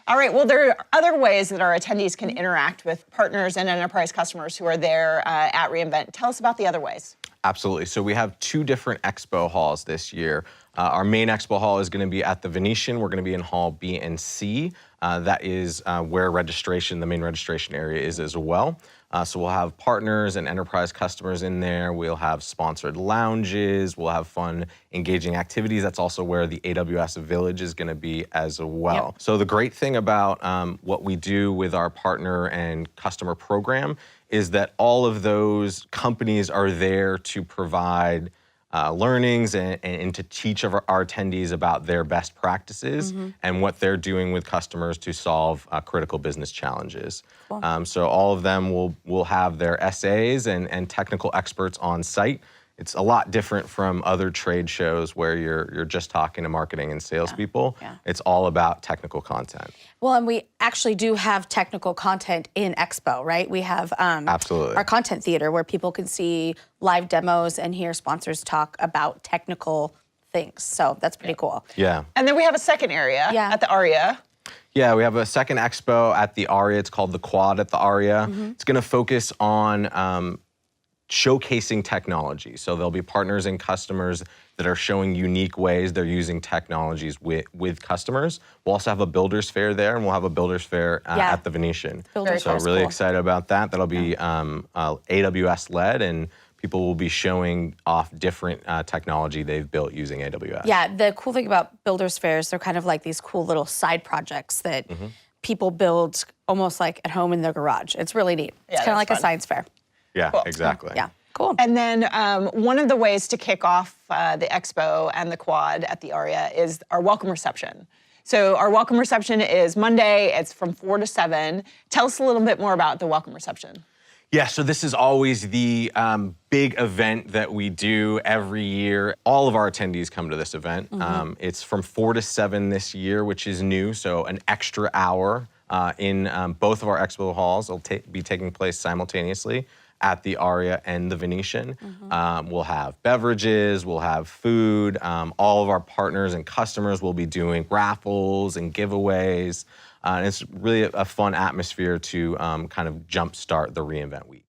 All right, well, there are other ways that our attendees can interact with partners and enterprise customers who are there at reInvent. Tell us about the other ways. Absolutely. So we have 2 different expo halls this year. Our main expo hall is going to be at the Venetian. We're going to be in hall B and C. That is where registration, the main registration area is as well. So we'll have partners and enterprise customers in there. We'll have sponsored lounges. We'll have fun, engaging activities. That's also where the AWS Village is going to be as well. Yep. So the great thing about what we do with our partner and customer program is that all of those companies are there to provide learnings and to teach our attendees about their best practices and what they're doing with customers to solve critical business challenges. Cool. So all of them will have their SAs and technical experts on site. It's a lot different from other trade shows where you're just talking to marketing and salespeople. Yeah. It's all about technical content. Well, and we actually do have technical content in Expo, right? We have Absolutely. Our content theater where people can see live demos and hear sponsors talk about technical things. So that's pretty cool. Yeah. And then we have a second area at the ARIA. Yeah, we have a second expo at the ARIA. It's called the Quad at the ARIA. It's going to focus on showcasing technology. So there'll be partners and customers that are showing unique ways they're using technologies with customers. We'll also have a builders fair there, and we'll have a builders fair at the Venetian. So really excited about that. That'll be AWS led, and people will be showing off different technology they've built using AWS. Yeah, the cool thing about builders fairs, they're kind of like these cool little side projects that people build almost like at home in their garage. It's really neat. It's kind of like a science fair. Yeah, cool. Exactly. Yeah, cool. And then one of the ways to kick off the Expo and the Quad at the ARIA is our welcome reception. So our welcome reception is Monday. It's from 4 to 7. Tell us a little bit more about the welcome reception. Yeah, so this is always the big event that we do every year. All of our attendees come to this event. It's from 4 to 7 this year, which is new, so an extra hour in both of our expo halls. It'll be taking place simultaneously at the ARIA and the Venetian. We'll have beverages, we'll have food. All of our partners and customers will be doing raffles and giveaways. And it's really a fun atmosphere to kind of jumpstart the reInvent week.